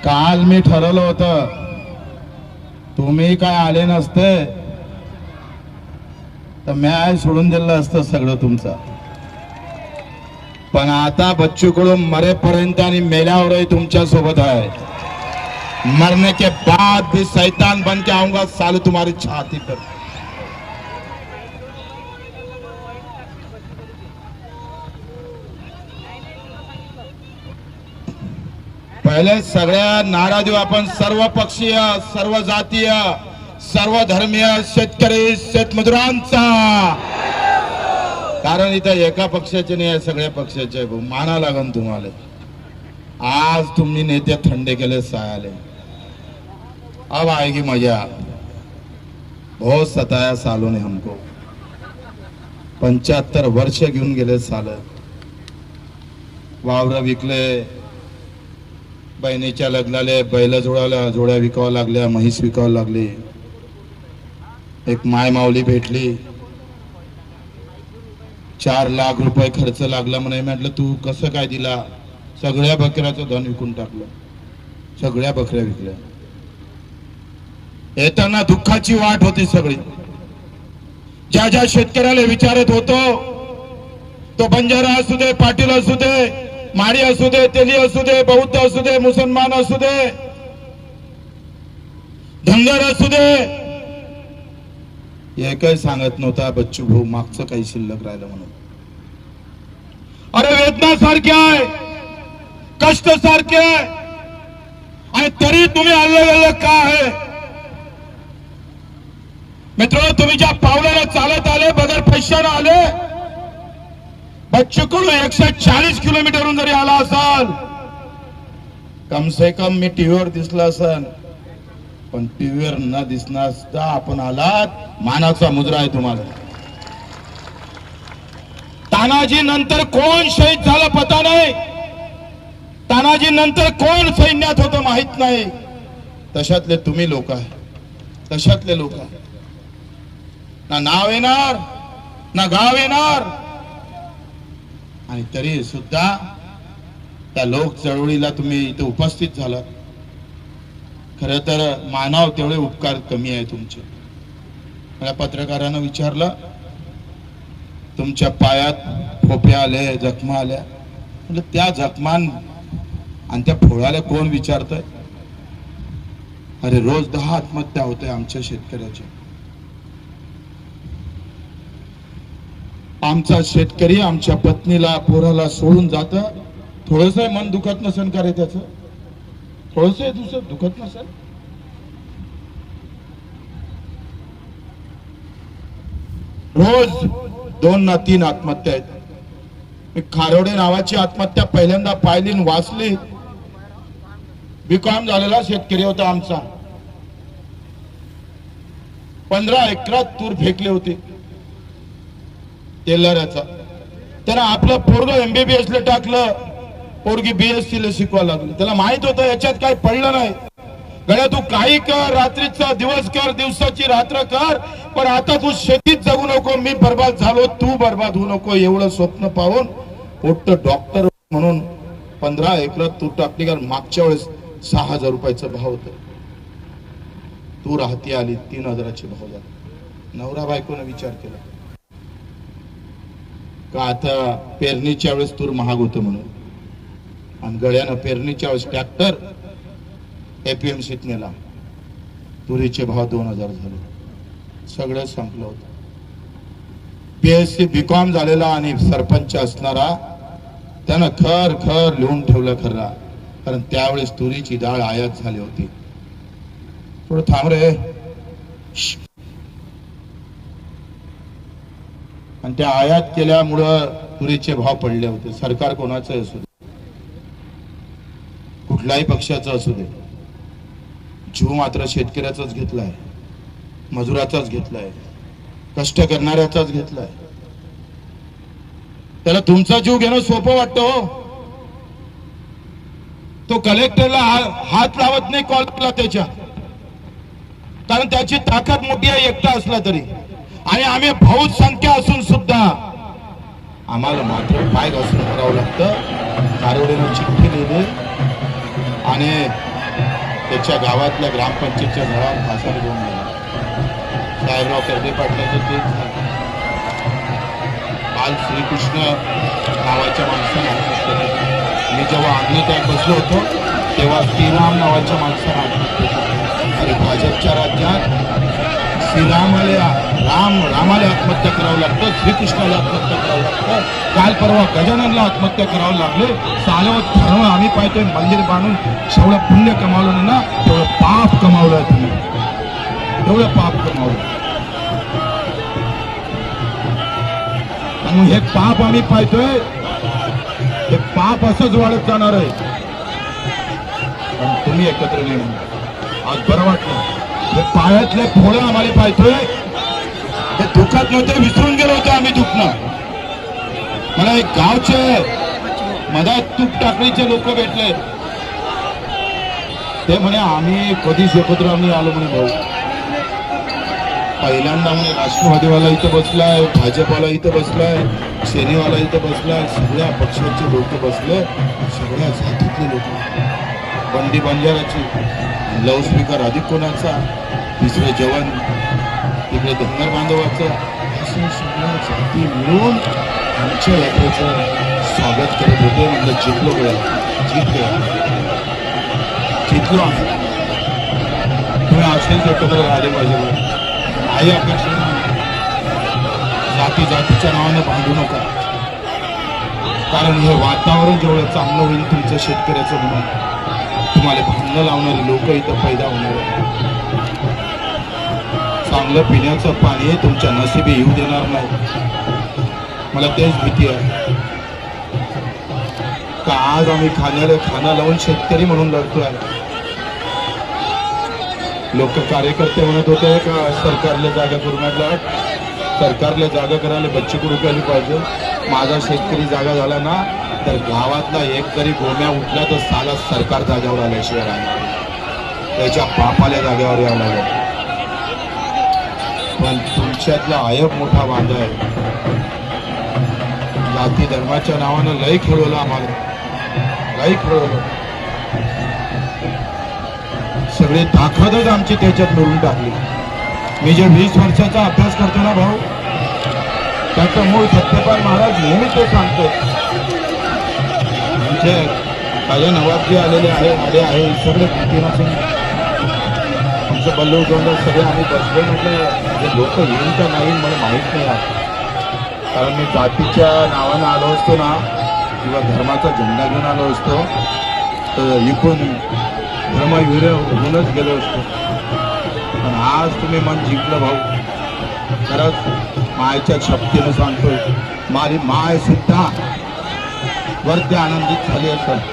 काल मी ठरवलं होतं तुम्ही काय आले नसते तर मी सोडून दिलं असतं सगळं तुमचं. पण आता बच्चू कडू मरेपर्यंत आणि मेल्यावरही तुमच्या सोबत आहे. मरने के बाद भी शैतान बन के आऊंगा साले तुम्हारी छाती पर. पहिले सगळ्या नारा देऊ आपण, सर्व पक्षीय, सर्व जातीय, सर्व धर्मीय शेतकरी शेतमजुरांचा. कारण इथं एका पक्षाचे नाही, सगळ्या पक्षाचे माना लागन तुम्हाला. आज तुम्ही नेते थंडे केले सायाले, अब आएगी मजा. बहुत सताया सालों ने हमको. 75 वर्ष घेऊन गेले साल. वावर विकले, बहिणीच्या लग्नाले बैल जोड्या विकावं लागल्या, म्हैस विकावं लागली. एक माय माऊली भेटली, 4 लाख रुपये खर्च लागला म्हणे. म्हटलं तू कसं काय दिला? सगळ्या बकऱ्याचं धन विकून टाकलं, सगळ्या बकऱ्या विकल्या. येताना दुःखाची वाट होती सगळी. ज्या ज्या शेतकऱ्याला विचारत होतो, तो बंजारा असू दे, पाटील असू दे, माळी असू दे, तेली असू दे, बौद्ध असू दे, मुसलमान असू दे, धनगर असू दे, हे काही सांगत नव्हता बच्चू भाऊ मागचं काही शिल्लक राहिलं म्हणून. अरे वेदना सारखी आहे, कष्ट सारखे आहे, आणि तरी तुम्ही अलग अलग का आहे? मित्र, तुम्ही ज्या पावलाला चालत आले, बगैर पैशाने आले, बच्चू कडू 140 किलोमीटरहून जरी आला असाल, कम से कम मी टीव्हीवर दिसला असेल. पण टीव्हीवर न दिसणार सुद्धा आपण आलात, मानाचा मुजरा आहे तुम्हाला. तानाजी नंतर कोण शहीद झालं पता नाही, तानाजी नंतर कोण सैन्यात होतं माहित नाही. तशातले तुम्ही लोक आहे, तशातले लोक आहे. ना नाव येणार, ना गाव येणार, आणि तरी सुद्धा त्या लोक चळवळीला तुम्ही इथे उपस्थित झालात. खरं तर मानव तेवढे उपकार कमी आहे तुमचे. मला पत्रकारानं विचारलं, तुमच्या पायात फोपे आले, जखमा आल्या. म्हणजे त्या जखमान आणि त्या फोळाला कोण विचारतंय? अरे रोज 10 आत्महत्या होते आमच्या शेतकऱ्याच्या. आमचा शेतकरी आमच्या पत्नीला, पोराला सोडून जात. थोडस मन दुखत नसेल का रे त्याचं? थोडस दुखत नसेल? रोज 2 ना 3 आत्महत्या आहेत. खारोडे नावाची आत्महत्या पहिल्यांदा पाहिली आणि वाचली. बीकॉम झालेला शेतकरी होता आमचा. 15 एकरात तूर फेकले होते तेलाऱ्याचा. त्यानं आपलं पोरगं MBBS ला टाकलं, पोरगी BSc ला शिकवा लागली. त्याला माहित होतं याच्यात काही पडलं नाही. गड्या तू काही कर, रात्रीचा दिवस कर, दिवसाची रात्र कर, पण आता तू शेतीत जगू नको. मी बर्बाद झालो, तू बर्बाद होऊ नको, एवढं स्वप्न पाहून मोठं डॉक्टर म्हणून 15 एकरात तूर टाकली. कारण मागच्या वेळेस 6,000 रुपयाचं भाव होतं. तूर हाती आली 3,000चे भाव झाले. नवरा बायकोने विचार केला का आता पेरणीच्या वेळेस तूर महाग होतं म्हणून, आणि गड्यानं पेरणीच्या वेळेस ट्रॅक्टर APMCत नेला. तुरीचे भाव 2,000 झाले. सगळं संपलं होतं. BSc BCom झालेला आणि सरपंच असणारा त्यानं खर खर लिहून ठेवलं खरा. कारण त्यावेळेस तुरीची डाळ आयात झाली होती. थोडं थांब रे. आणि त्या आयात केल्यामुळं तुरीचे भाव पडले होते. सरकार कोणाचं असू दे, कुठल्याही पक्षाचं असू दे, जीव मात्र शेतकऱ्याचाच घेतलाय, मजुराचाच घेतलाय, कष्ट करणाऱ्याचाच घेतलाय. त्याला तुमचा जीव घेणं सोपं वाटतं हो. तो कलेक्टरला हात लावत नाही कॉलला त्याच्या, कारण त्याची ताकद मोठी आहे एकटा असला तरी. आणि आम्ही बहुत संख्या असून सुद्धा आम्हाला मात्र पाय घासून करावं लागतं. कारोडीनं चिठ्ठी लिहिली आणि त्याच्या गावातल्या ग्रामपंचायतच्या घरावर फासार घेऊन गेला. साहेबराव कर्दे पाटलाचं तेच झालं. काल श्रीकृष्ण नावाच्या माणसाने आत्महत्या केली. मी जेव्हा आग्नेत्यात बसलो होतो तेव्हा श्रीराम नावाच्या माणसाने आत्महत्या केली. आणि भाजपच्या राज्यात रामाला आत्महत्या करावं लागतं, श्रीकृष्णाला आत्महत्या करावं लागतं. काल परवा गजाननला आत्महत्या करावं लागले. सालवत धर्म आम्ही पाहतोय, मंदिर बांधून जेवढं पुण्य कमावलं नाही ना तेवढं पाप कमावलं तुम्ही, तेवढं पाप कमावलं. आणि मग हे पाप आम्ही पाहतोय, हे पाप असंच वाढत जाणार आहे. पण तुम्ही एकत्र नाही. आज बरं वाटलं. हे पायातले फोडं आम्हाला पाहतोय, हे दुखत नव्हते, विसरून गेलो होतो आम्ही दुखणं. मला एक गावचे मधात तूप टाकळीचे लोक भेटले. ते म्हणे आम्ही कधीच एकत्र आम्ही आलो म्हणे भाऊ. पहिल्यांदा म्हणे राष्ट्रवादीवाला इथं बसलाय, भाजपवाला इथं बसलाय, सेनेवाला इथं बसलाय, सगळ्या पक्षाचे लोक बसले, सगळ्या जातीतले लोक. बंडी बंजाराची, लाऊडस्पीकर अधिक कोणाचा, तिसरं जवान, तिकडे धनगर बांधवाचं, असं सगळ्या जाती मिळून आमच्या यात्रेचं स्वागत करत होते. म्हणजे जिंकलो गेला, जिंकलो आम्ही. तुम्ही असेच एकत्र राहिले पाहिजे. काही अपेक्षा नाही. जाती जातीच्या नावानं भांडू नका. कारण हे वातावरण जेवढं चांगलं होईल तुमचं शेतकऱ्याचं म्हणून तुम्हाला भांडणं लावणारी लोक इथं पैदा होणार. चांगलं पिण्याचं पाणी तुमच्या नशिबी येऊ देणार नाही. मला तेच भीती आहे का आज आम्ही खाना लावून शेतकरी म्हणून लढतोय. लोक कार्यकर्ते म्हणत होते का सरकारला जागा करून आणला, सरकारला जागा करायला बच्ची कडू केली पाहिजे. माझा शेतकरी जागा झाला ना तर गावातला एक तरी गोम्या उठला तर साला सरकार जागेवर आल्याशिवाय राहणार, त्याच्या बापाल्या जागेवर यावं लागेल. पण तुमच्यातला आयब मोठा बांधा आहे. जाती धर्माच्या नावानं लय खेळवलं आम्हाला, लय खेळवलं. सगळी ताकदच आमची त्याच्यात मिळून टाकली. मी जे 20 वर्षाचा अभ्यास करतो ना भाऊ, त्याचं मूळ सत्यपाल महाराज नेहमी ते सांगतो. म्हणजे माझे नवाबजी आलेले आहे सगळे कृतीनासून आमचं बल्लू गोंधळ सगळे आम्ही बसले. म्हटलं लोक येईल का नाही मला माहीत नाही आहे. कारण मी जातीच्या नावानं आलो असतो ना किंवा धर्माचा झेंडा घेऊन आलो असतो तर इकून धर्मवीर होऊनच गेलो असतो. पण आज तुम्ही मन जिंकलं भाऊ. खरंच मायच्या शक्तीनं सांगतोय, माझी माय सुद्धा वरती आनंदित झाली असत.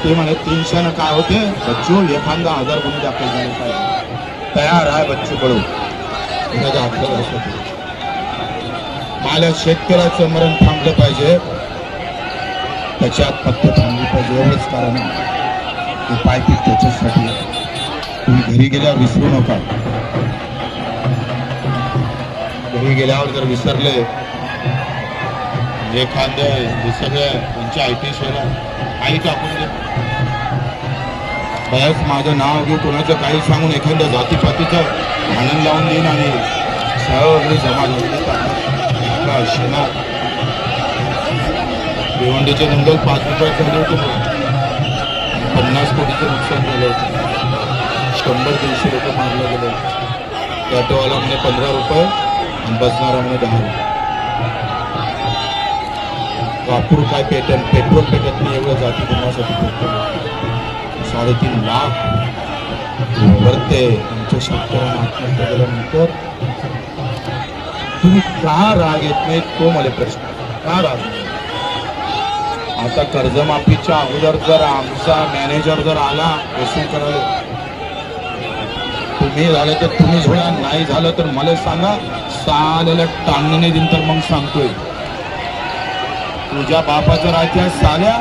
ते म्हणे 300 काय होते बच्चू, एखादा 1000 गुन्हे दाखल झाले पाहिजे. तयार आहे बच्चू कडू मला शेतकऱ्याचं मरण थांबलं पाहिजे, त्याच्यात फक्त थांबली पाहिजे एवढंच कारण आहे. पायपीट त्याच्यासाठी. तुम्ही घरी गेल्यावर विसरू नका. घरी गेल्यावर जर विसरले एखादं विसरले त्यांच्या IT शेअर काही टाकून दे. बऱ्याच माझं नाव घेऊ कोणाचं काही सांगून एखाद्या जातीपातीचं भांडण लावून देईन आणि सगळी जमा झाली. शेणा भिवंडीचे दंगल 5 रुपयात झाले होते. 50 कोटीचं नुकसान झालं होतं. 100-150 लोक मारले गेले. ऑटोवाला म्हणे 15 रुपये आणि बसणारा म्हणे 10 रुपये. वापरू काय पेट्रोल पेटत नाही एवढं जाती धर्मासाठी पेट्रोल 3.5 लाख वरते आमच्या शेतकऱ्यांना आत्महत्या केल्यानंतर तुम्ही का राग येत नाही तो मला प्रश्न. का राग? आता कर्जमाफीच्या अगोदर जर आमचा मॅनेजर जर आला वसूल करायला, तुम्ही झालं तर तुम्ही झोळा, नाही झालं तर मला सांगा, साल्याला टांगणे दिन तर मग सांगतोय तुझ्या बापाचं राज्य साल्या.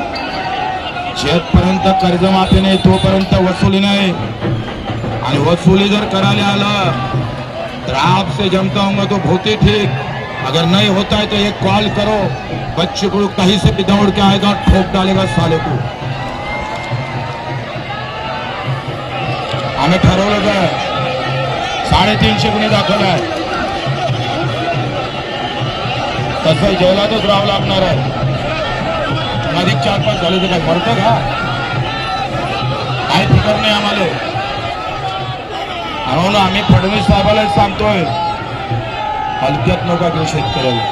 जेपर्यंत कर्जमाफी नाही तोपर्यंत वसुली नाही. आणि वसुली जर करायला आला तर आपसे जमता होगा तो बहुत ठीक, अगर नहीं होता है तो एक कॉल करो, बच्चे को कहीं से भी दौड़ के आएगा, ठोक डालेगा साले को. आम्ही ठरवलं काय 350 गुन्हे दाखल आहे, तसं जेलातच राहावं लागणार आहे. अधिक 4-5 झाले तर काय मरतं का? काय फिकर नाही आम्हाला. म्हणून आम्ही फडणवीस साहेबाला सांगतोय, हलक्यात नका घेऊ शेतकऱ्याला,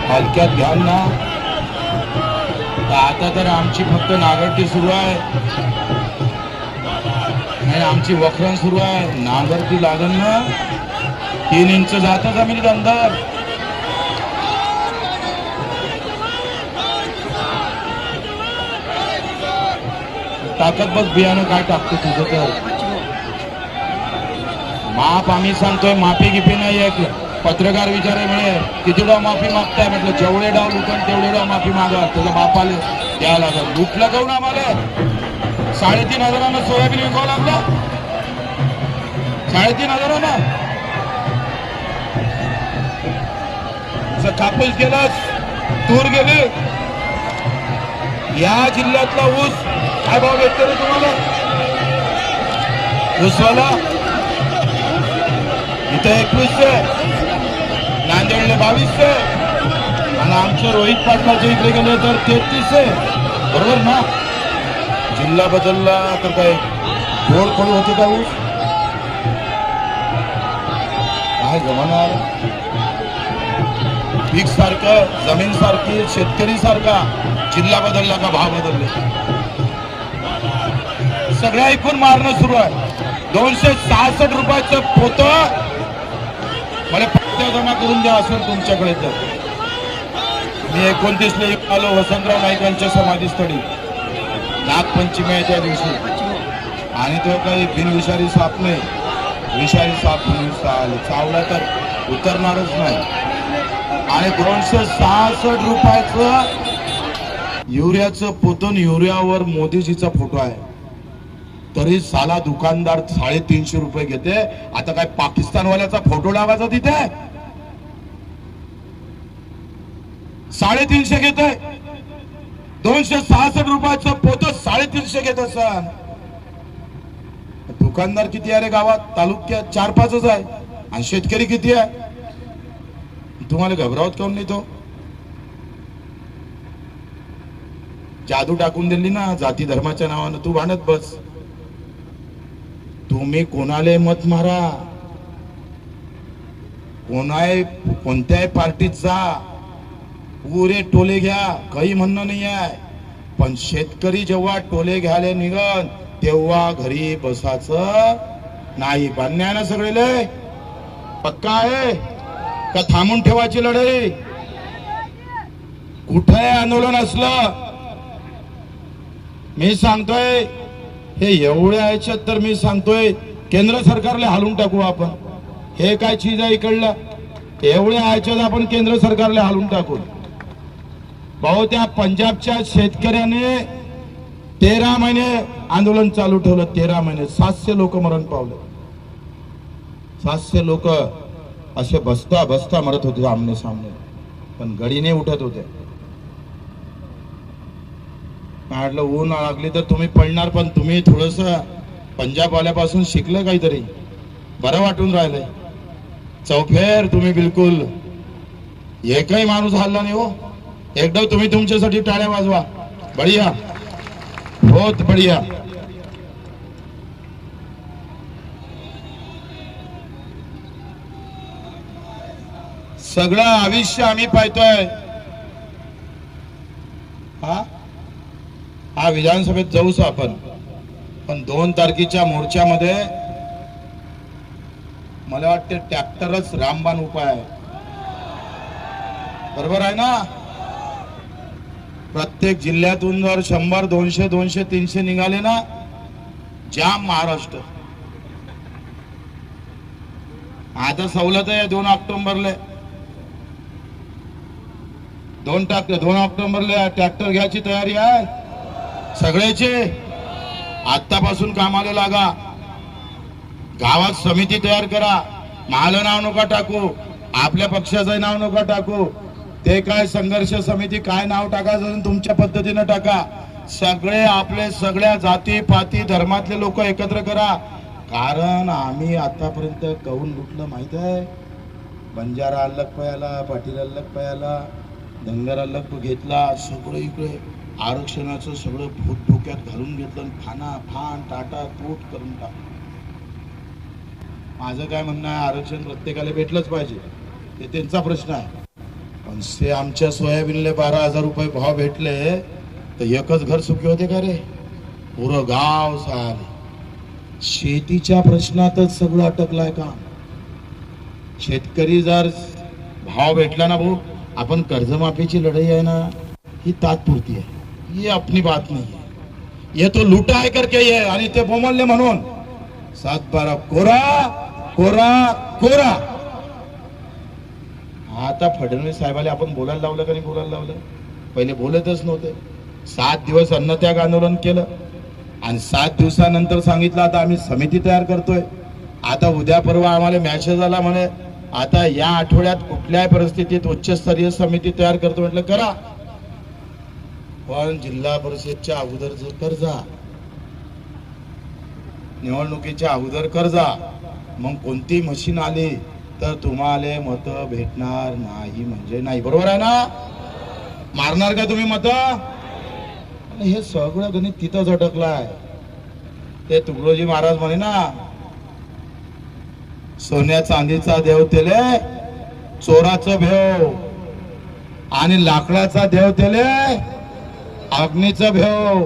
हलक्यात घ्याल ना तर आता तर आमची फक्त नांगरटी सुरू आहे आणि आमची वखरण सुरू आहे. नांगरटी लागल ना 3 इंच जातं जमिनीत अंदर. टाकत बस बियाणं काय टाकतो तुझं तर. माप आम्ही सांगतोय, माफी गिफी नाही आहे. पत्रकार विचारे म्हणे किती डाव माफी मागताय, म्हटलं जेवढे डाव लुटन तेवढे डाव माफी मागा, तुझ्या बापाले द्यायला लागल. लुटलं काऊन आम्हाला? 3,500 सोयाबीन विकावं लागलं. 3,500 कापूस गेलास, तूर गेली. या जिल्ह्यातला ऊस काय भाव भेटतो रे तुम्हाला? ऊसवाला इथं 2100, नांदेडला 2200 आणि आमच्या रोहित पाटलाच्या इकडे गेले तर 3300. बरोबर ना? जिल्हा बदलला तर काय गोड खोड होते का ऊस? काय जमाना. पीक सारखं, जमीन सारखी, शेतकरी सारखा, जिल्हा बदलला का भाव बदलले. सगळ्या ऐकून मारणं सुरू आहे. 266 रुपयाचं पोतं मला पत्त्या जमा करून द्या असेल तुमच्याकडे तर. मी 29 ला आलो वसंतराव नाईकांच्या समाधीस्थळी, नागपंचमी आहे त्या दिवशी, आणि तो काही बिनविषारी साप नाही, विषारी साप म्हणून चावला तर उतरणारच नाही. आणि 266 रुपयाचं युरियाचं पोतन, युरियावर मोदीजीचा फोटो आहे, तरी साला दुकानदार 350 रुपये घेते. आता काय पाकिस्तानवाल्याचा फोटो लावायचा तिथे? 350 घेते. 266 रुपयाचं पोतं 350 घेत असाल. दुकानदार किती आहे रे गावात, तालुक्यात? 4-5च आहे. आणि शेतकरी किती आहे? तुम्हाला घबरावत काऊन नाही? तो जादू टाकून दिली ना जाती धर्माच्या नावानं. तू भांडत बस. तुम्ही कोणाला मत मारा, कोणत्याही पार्टीत जा, पुरे टोले घ्या, काही म्हणणं नाही आहे. पण शेतकरी जेव्हा टोले घ्यायला निघन तेव्हा घरी बसायचं नाही. मान्य आहे ना सगळे? पक्का आहे का थांबून ठेवायची लढाई? कुठे आंदोलन असलं मी सांगतोय, हे एवढे याच्यात तर मी सांगतोय केंद्र सरकारला हालून टाकू आपण. हे काय चीज आहे इकडलं? एवढ्या याच्यात आपण केंद्र सरकारला हालून टाकू. भाऊ, त्या पंजाबच्या शेतकऱ्याने 13 महिने आंदोलन चालू ठेवलं. 13 महिने 700 लोक मरण पावले. 700 लोक असे बसता बसता मरत होते आमने सामने, पण गडीने उठत होते. म्हटलं ऊन लागली तर तुम्ही पडणार, पण तुम्ही थोडस पंजाब वाल्यापासून शिकलं काहीतरी, बरं वाटून राहिलंय. चौफेर तुम्ही बिलकुल एकही माणूस हल्ला नाही हो. एकदा तुम्ही तुमच्यासाठी टाळ्या वाजवा. बढिया, बहुत बढिया. सगळं आयुष्य आम्ही पाहतोय. हा विधानसभेत जाऊच आपण, पण 2 तारखेच्या मोर्चामध्ये मला वाटते ट्रॅक्टरच रामबाण उपाय आहे. बरोबर आहे ना? प्रत्येक जिल्ह्यातून जर 100, 200, 200, 300 निघाले ना, जाम महाराष्ट्र. आता सवलत आहे 2 ऑक्टोबरला. 2 ऑक्टोबरला ट्रॅक्टर घ्यायची तयारी आहे सगळ्याची. आतापासून कामाला लागा. गावात समिती तयार करा. माझं नाव नका टाकू, आपल्या पक्षाचं नाव नका टाकू. ते काय संघर्ष समिती काय नाव टाकायचं तुमच्या पद्धतीनं टाका. सगळे आपले सगळ्या जाती पाती धर्मातले लोक एकत्र करा. कारण आम्ही आतापर्यंत कौन लुटलं माहित आहे? बंजारा अलग पयाला, पाटील अलग पयाला, धनगर अलग घेतला, सगळं इकडे आरक्षणाचं सगळं भूत डोक्यात घालून घेतलं, फान टाटा तूट करून टाक. माझं काय म्हणणं आहे, आरक्षण प्रत्येकाला भेटलंच पाहिजे, ते त्यांचा प्रश्न आहे. पण से आमच्या सोयाबीनला 12,000 रुपये भाव भेटले तर एकच घर सुखी होते का रे? पुरं गाव झाले. शेतीच्या प्रश्नातच सगळं अटकलाय का? शेतकरी जर भाव भेटला ना भाऊ, आपण कर्जमाफीची लढाई आहे ना, ही तात्पुरती आहे, ये अपनी बात नहीं है. ये तो लुटा है करके ये, आणि ते बोमलले म्हणून 7-12 कोरा कोरा कोरा. आता फडणवीस साहेबाला आपण बोलायला लावलं का नाही बोलायला लावलं? पहिले बोलतच नव्हते. 7 दिवस अन्नत्याग आंदोलन केलं आणि 7 दिवसानंतर सांगितलं आता आम्ही समिती तयार करतोय. आता उद्या परवा आम्हाला मेसेज आला म्हणे आता या आठवड्यात कुठल्याही परिस्थितीत उच्चस्तरीय समिती तयार करतो. म्हटलं करा, पण जिल्हा परिषदच्या अगोदर कर्जा, निवडणुकीच्या अगोदर कर्जा, मग कोणती मशीन आली तर तुम्हाला मत भेटणार नाही म्हणजे नाही. बरोबर आहे ना? मारणार का तुम्ही मत? हे सगळं गणित तिथंच अटकलाय. ते तुकडोजी महाराज म्हणे ना, सोन्या चांदीचा देव तेले चोराचं भेव आणि लाकडाचा देव तेले अग्नीचं भेव.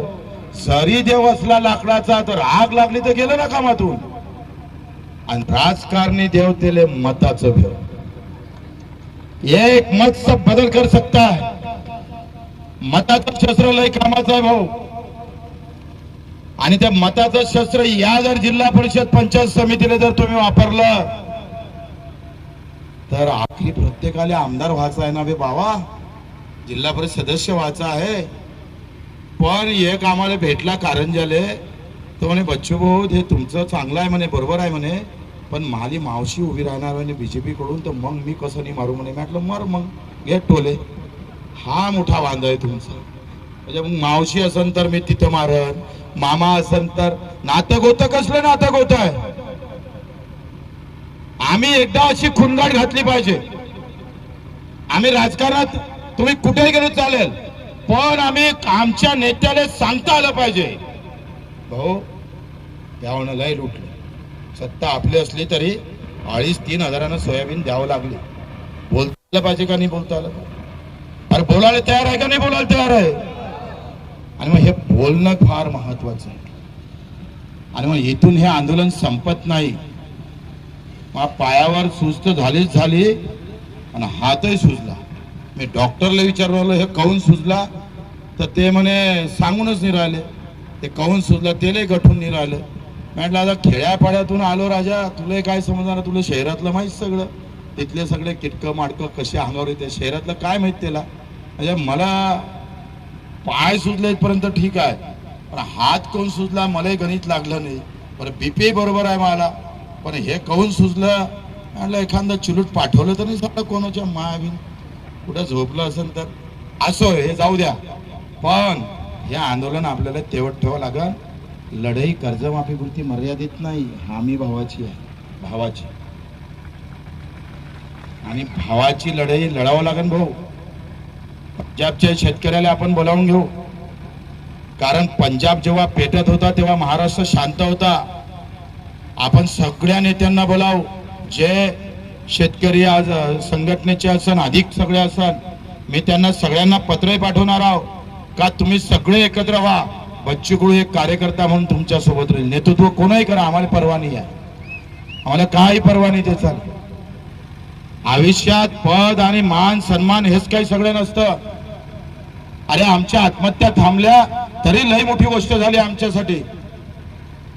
जरी देव असला लाकडाचा तर आग लागली तर गेलं ना कामातून. आणि राजकारणी देव तेले मताचं भेव. एक मत सब बदल कर सकता है. मताचं शस्त्र लय कामाचं आहे भाऊ. आणि त्या मताचं शस्त्र या जर जिल्हा परिषद पंचायत समितीला जर तुम्ही वापरलं तर आखरी प्रत्येकाला आमदार व्हायचा आहे ना बे बाबा, जिल्हा परिषद सदस्य व्हायचा आहे. पण एक आम्हाला भेटला कारंजाले, तो म्हणे बच्चू भाऊ हे तुमचं चांगलं आहे म्हणे, बरोबर आहे म्हणे, पण माझी मावशी उभी राहणार म्हणे बीजेपी कडून, तर मग मी कसं नाही मारू म्हणे. म्हटलं मर मग, घे टोले. हा मोठा वांदा आहे तुमचा. म्हणजे मग मावशी असन तर मी तिथं मारन, मामा असन तर. नातं गोतं कसलं नातं गोतं आहे? आम्ही एकदा अशी खुणगाट घातली पाहिजे. आम्ही राजकारणात तुम्ही कुठेही गेलो चालेल, पण आम्ही आमच्या नेत्याला सांगता आलं पाहिजे भाऊ त्यावनं लय लुटलं. सत्ता आपली असली तरी 2,500-3 हजारानं सोयाबीन द्यावं लागली. बोलता पाहिजे का नाही बोलता आलं? अरे बोलायला तयार आहे का नाही बोलायला तयार आहे? आणि मग हे बोलणं फार महत्वाचं आहे. आणि मग इथून हे आंदोलन संपत नाही. मग पायावर सुस्त झालीच झाली आणि हातही सुजला. मी डॉक्टरला विचारलं हे काहून सुजला, तर ते म्हणे सांगूनच नाही राहिले. ते काहून सुजला तेले गठून नाही राहिलं. म्हटलं आता खेड्यापाड्यातून आलो राजा, तुला काय समजणार? तुला शहरातलं माहित सगळं, तिथले सगळे किटकं माडकं कसे अंगावर येते, शहरातलं काय माहित त्याला. म्हणजे मला पाय सुजले इथपर्यंत ठीक आहे, पण हात कोण सुजला मलाही गणित लागलं नाही. बरं बीपी बरोबर आहे मला, पण हे काहून सुजलं? म्हटलं एखादं चिलूट पाठवलं तर नाही सगळं कोणाच्या मायाबीन कुठं झोपलं असेल तर. असो हे जाऊ द्या, पण हे आंदोलन आपल्याला तेवढ ठेवावं लागेल. लढाई कर्जमाफीपुरती मर्यादित नाही, हमी भावाची आहे, भावाची. आणि भावाची लढाई लढावं लागेल भाऊ. पंजाबच्या शेतकऱ्याला आपण बोलावून घेऊ, कारण पंजाब जेव्हा पेटत होता तेव्हा महाराष्ट्र शांत होता. आपण सगळ्या नेत्यांना बोलावू, जे शेतकरी आज संघटनेचे असन अधिक सगळे असन, मी त्यांना सगळ्यांना पत्रही पाठवणार आहोत का तुम्ही सगळे एकत्र व्हा. बच्चू कडू एक कार्यकर्ता म्हणून तुमच्या सोबत राहील. नेतृत्व कोणीही करा, आम्हाला परवा नाही आहे, आम्हाला काही परवा नाही त्याचा. आयुष्यात पद आणि मान सन्मान हेच काही सगळं नसतं. अरे आमच्या आत्महत्या थांबल्या तरी लई मोठी गोष्ट झाली आमच्यासाठी,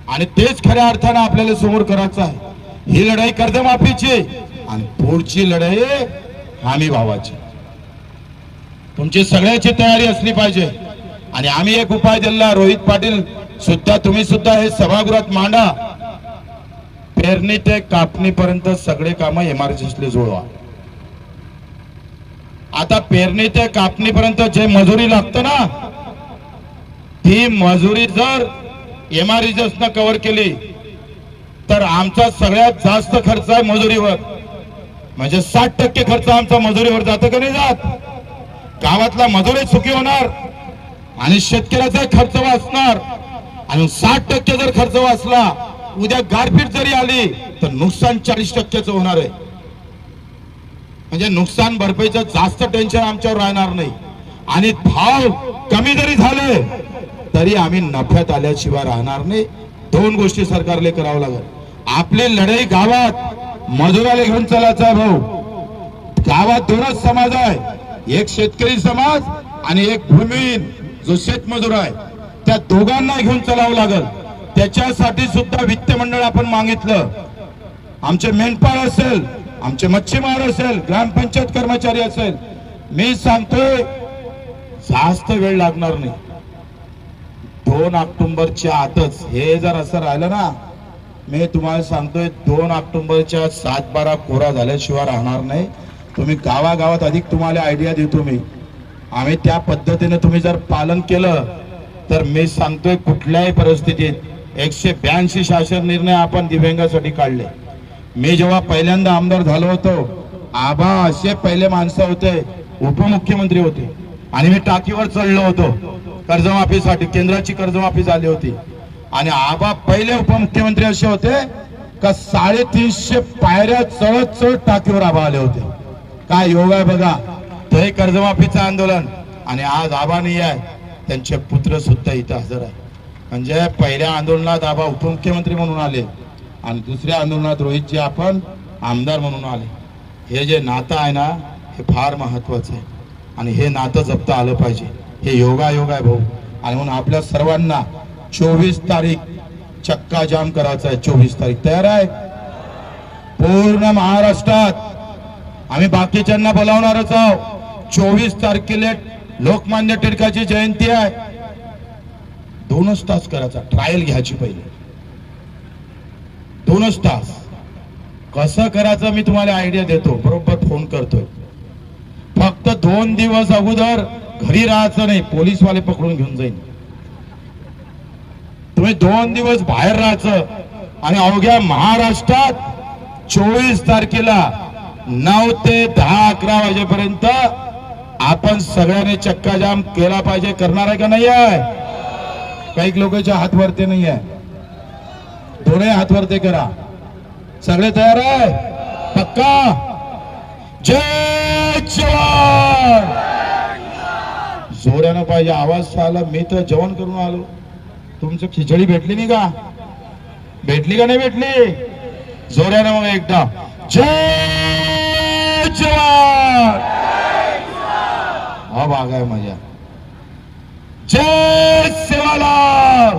आणि तेच खऱ्या अर्थानं आपल्याला समोर करायचं आहे. ही लढाई कर्जमाफीची आणि पुढची लढाई हमी भावाची. तुमची सगळ्याची तयारी असली पाहिजे. आणि आम्ही एक उपाय दिला, रोहित पाटील सुद्धा तुम्ही सुद्धा हे सभागृहात मांडा. पेरणी ते कापणीपर्यंत सगळे काम एमआरजीसले जोडवा. आता पेरणी ते कापणीपर्यंत जे मजुरी लागतं ना, ती मजुरी जर MRESनं कव्हर केली तर आमचा सगळ्यात जास्त खर्च आहे मजुरीवर. म्हणजे 60% खर्च आमचा मजुरीवर जातो का नाही जात? गावातला मजूरही सुखी होणार आणि शेतकऱ्याचा खर्च वाचणार. आणि 60% जर खर्च वाचला, उद्या गारपीट जरी आली तर नुकसान 40%चं होणार आहे. म्हणजे नुकसान भरपाईचं जास्त टेन्शन आमच्यावर राहणार नाही. आणि भाव कमी जरी झाले तरी आम्ही नफ्यात आल्याशिवाय राहणार नाही. दोन गोष्टी सरकारला करावं लागेल. आपली लढाई गावात मजुराला घेऊन चालायचा भाऊ. गावात दोनच समाज आहे, एक शेतकरी समाज आणि एक भूमिहीन जो शेतमजूर आहे. त्या दोघांना घेऊन चालावं लागेल. त्याच्यासाठी सुद्धा वित्त मंडळ आपण मागितलं. आमचे मेंढपाळ असेल, आमचे मच्छीमार असेल, ग्रामपंचायत कर्मचारी असेल, मी सांगतोय जास्त वेळ लागणार नाही. 2 ऑक्टोबरच्या आतच हे जर असं राहिलं ना, मी तुम्हाला सांगतोय 2 ऑक्टोबरच्या 7-12 कोरा झाल्याशिवाय राहणार नाही. तुम्ही गावागावात अधिक तुम्हाला आयडिया देतो मी. आम्ही त्या पद्धतीने तुम्ही जर पालन केलं तर मी सांगतोय कुठल्याही परिस्थितीत 182 शासन निर्णय आपण दिव्यांगासाठी काढले. मी जेव्हा पहिल्यांदा आमदार झालो होतो, आबा असे पहिले माणसं होते, उपमुख्यमंत्री होते आणि मी टाकीवर चढलो होतो कर्जमाफीसाठी. केंद्राची कर्जमाफी झाली होती आणि आबा पहिले उपमुख्यमंत्री असे होते का 350 पायऱ्या चढत चढत टाकीवर आबा आले होते. काय योग आहे बघा. ते कर्जमाफीचं आंदोलन आणि आज आबा नाही आहे, त्यांचे पुत्र सुद्धा इथं हजर आहे. म्हणजे पहिल्या आंदोलनात आबा उपमुख्यमंत्री म्हणून आले आणि दुसऱ्या आंदोलनात रोहितजी आपण आमदार म्हणून आले. हे जे नातं आहे ना, हे फार महत्वाचं आहे आणि हे नातं जपता आलं पाहिजे. हे योगायोग आहे भाऊ. आणि म्हणून आपल्या सर्वांना 24 तारीख चक्का जाम करायचा आहे. 24 तारीख तयार आहे. पूर्ण महाराष्ट्रात आम्ही बाकीच्यांना बोलावणारच आहोत. 24 तारखेला लोकमान्य टिळकाची जयंती आहे. 2च तास करायचा, ट्रायल घ्यायची पहिले. 2च तास कसं करायचं मी तुम्हाला आयडिया देतो, बरोबर फोन करतोय. फक्त 2 दिवस अगोदर घरी राहायचं नाही, पोलीसवाले पकडून घेऊन जाईल. तुम्ही 2 दिवस बाहेर राहायचं आणि अवघ्या महाराष्ट्रात 24 तारखेला 9 ते 10-11 वाजेपर्यंत आपण सगळ्यांनी चक्का जाम केला पाहिजे. करणार आहे का नाही आहे? काही लोकांच्या हात वरते नाही आहे, दोन्ही हात वरते करा. सगळे तयार आहे? पक्का? जय जवान. जोरानं पाहिजे, आवाज आला. मी तर जेवण करून आलो. तुमचं खिचडी भेटली नाही का? भेटली का नाही भेटली? जोरानं मग एकदा जय जवान. हा भाग आहे माझ्या. जय सेवालाल,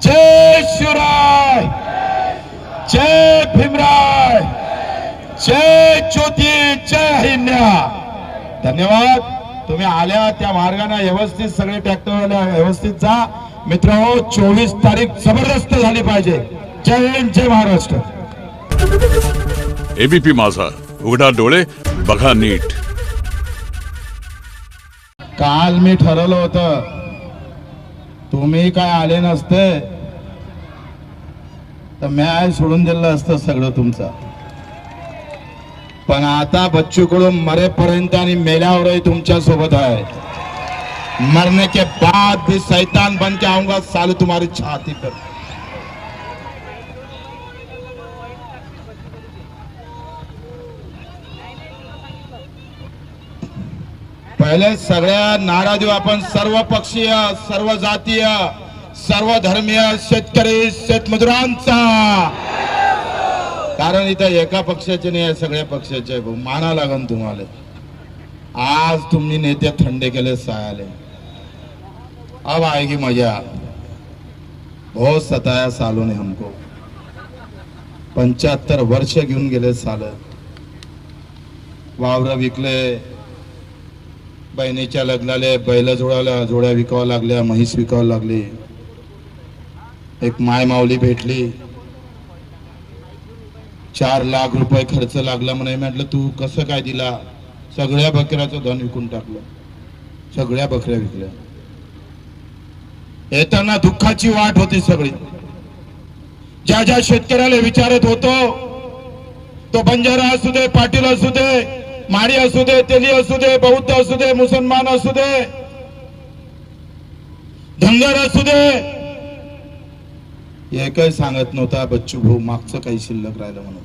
जय शिवराय, जय भीमराय, जय ज्योती, जय हिंद्या. धन्यवाद. तुम्ही आल्या त्या मार्गाने व्यवस्थित सगळे ट्रॅक्टरवाले व्यवस्थित जा. मित्रांनो, 24 तारीख जबरदस्त झाली पाहिजे. जय हिंद, जय महाराष्ट्र. एबीपी माझा, उघडा डोळे बघा नीट. काल मी ठरवलं होतं, तुम्ही काय आले नसते तर मी सोडून दिलं असतं सगळं तुमचं. पण आता बच्चू कडू मरेपर्यंत आणि मेल्यावरही तुमच्या सोबत आहे. मरने के बाद भी शैतान बन के आऊंगा साले तुम्हारी छाती पर. पहिले सगळ्या नारा देऊ आपण, सर्व पक्षीय, सर्व जातीय, सर्व धर्मीय शेतकरी शेतमजुरांचा. कारण इथं एका पक्षाचे नाही आहे, सगळ्या पक्षाचे आहे. माना लागन तुम्हाला. आज तुम्ही नेते थंडे केले सायाले. अब आएगी मजा. बहुत सताया सालों ने हमको. 75 वर्ष घेऊन गेले साल. वावर विकले, बहिणीच्या लग्नाले बैल जोड्या विकावं लागल्या, म्हैस विकावं लागली. एक माय माऊली भेटली, 4 लाख रुपये खर्च लागला म्हणे. म्हटलं तू कसं काय दिला? सगळ्या बकऱ्याचं धन विकून टाकलं, सगळ्या बकऱ्या विकल्या. येताना दुःखाची वाट होती सगळी. ज्या ज्या शेतकऱ्याला विचारत होतो, तो बंजारा असू दे, पाटील असू दे, माळी असू दे, तेली असू दे, बौद्ध असू दे, मुसलमान असू दे, धनगर असू दे, हे काही सांगत नव्हता बच्चू भाऊ मागचं काही शिल्लक राहिलं म्हणून.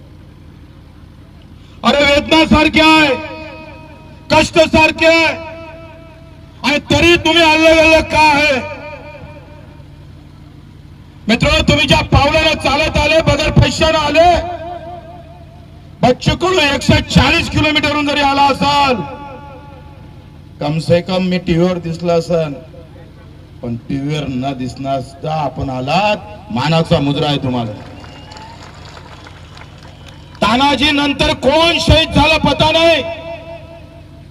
अरे वेदना सारखे आहे, कष्ट सारखे आहे, आणि तरी तुम्ही अलग अलग का आहे? मित्र, तुम्ही ज्या पावलाला चालत आले, बगैर पैशाने आले, बच्चूकडून 140 किलोमीटरहून जरी आला असाल, कम से कम मी टीव्हीवर दिसला असेल, पण टीव्हीवर न दिसणार आपण आलात, मानाचा मुद्रा आहे तुम्हाला. तानाजी नंतर कोण शहीद झाला पता नाही,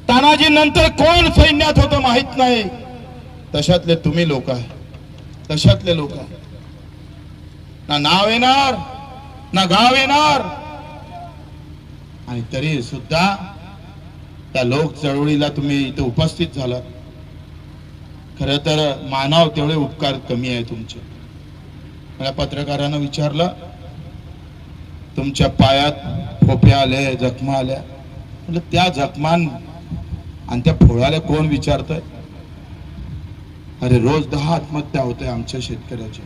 तानाजी नंतर कोण सैन्यात होतं माहित नाही. तशातले तुम्ही लोक आहे, तशातले लोक आहे. ना नाव येणार, ना गाव येणार, आणि तरी सुद्धा त्या लोक चळवळीला तुम्ही इथे उपस्थित झाला. खरं तर मानव तेवढे उपकार कमी आहे तुमचे. मला पत्रकारानं विचारलं, तुमच्या पायात फोप्या आले, जखमा आल्या. म्हणजे त्या जखमान आणि त्या फोळाला कोण विचारतंय? अरे रोज 10 आत्महत्या होते आमच्या शेतकऱ्याच्या.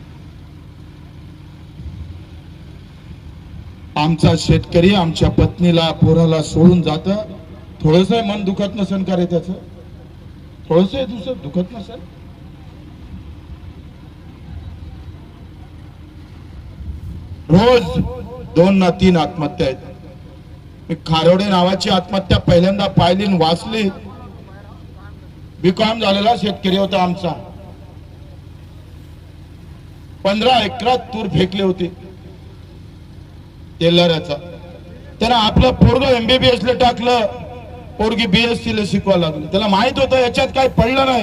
आमचा शेतकरी आमच्या पत्नीला, पोराला सोडून जात. थोडंसं मन दुखत नसेल का रे त्याचं? थोडंसं दुखत नसेल? रोज 2 ना 3 आत्महत्या आहेत. मी खारोडे नावाची आत्महत्या पहिल्यांदा पाहिली आणि वाचली. बीकॉम झालेला शेतकरी होता आमचा. 15 एकरात तूर फेकले होते टेलराचा. त्याला आपलं पोरग MBBS ला टाकलं, पोरगी BSc ला शिकवायला लागली. त्याला माहित होतं याच्यात काही पडलं नाही.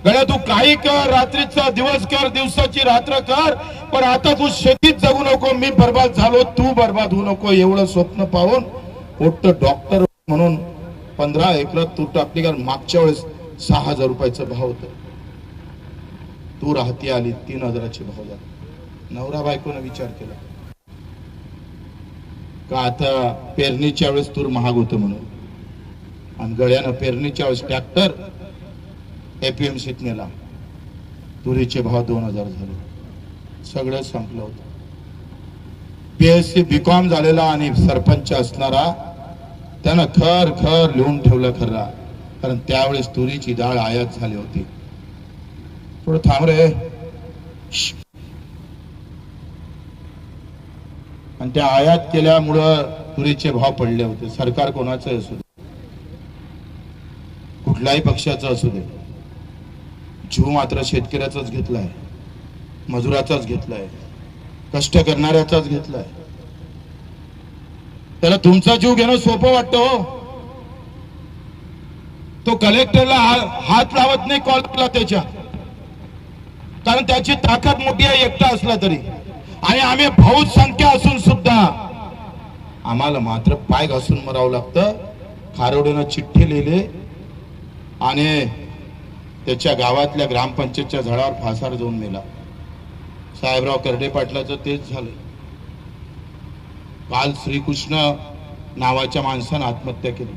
गड्या तू काही कर, रात्रीचा दिवस कर, दिवसाची रात्र कर, पण आता तू शेतीत जगू नको, मी बर्बाद झालो, तू बर्बाद होऊ नको, एवढं स्वप्न पाहून मोठं डॉक्टर म्हणून 15 एकरात तूर टाकली. कारण मागच्या वेळेस 6,000 रुपयाचा भाव होता. तूर हाती आली 3,000चे भाव झाले. नवरा बायकोने विचार केला का आता पेरणीच्या वेळेस तूर महाग होतं म्हणून, आणि गळ्यानं पेरणीच्या वेळेस ट्रॅक्टर APMCत नेला. तुरीचे भाव 2,000 झाले. सगळं संपलं होतं. BSc BCom झालेला आणि सरपंच असणारा त्यानं खर खर लिहून ठेवलं खरा, कारण त्यावेळेस तुरीची डाळ आयात झाली होती. थोडं थांब रे. आणि त्या आयात केल्यामुळं तुरीचे भाव पडले होते. सरकार कोणाचं असू दे, कुठल्याही पक्षाचं असू दे, जीव मात्र शेतकऱ्याचाच घेतलाय, मजुराचाच घेतलाय, कष्ट करणाऱ्याचाच घेतलाय. त्याला तुमचा जीव घेणं सोपं वाटतं हो. तो कलेक्टरला हात लावत नाही कॉलला त्याच्या, कारण त्याची ताकद मोठी आहे एकटा असला तरी. आणि आम्ही बहुत संख्या असून सुद्धा आम्हाला मात्र पाय घासून मरावं लागतं. खारोडेनं चिठ्ठी लिहिली आणि त्याच्या गावातल्या ग्रामपंचायतच्या झाडावर फासार जाऊन मेला. साहेबराव करडे पाटलाचं तेच झालं. काल श्रीकृष्ण नावाच्या माणसानं आत्महत्या केली.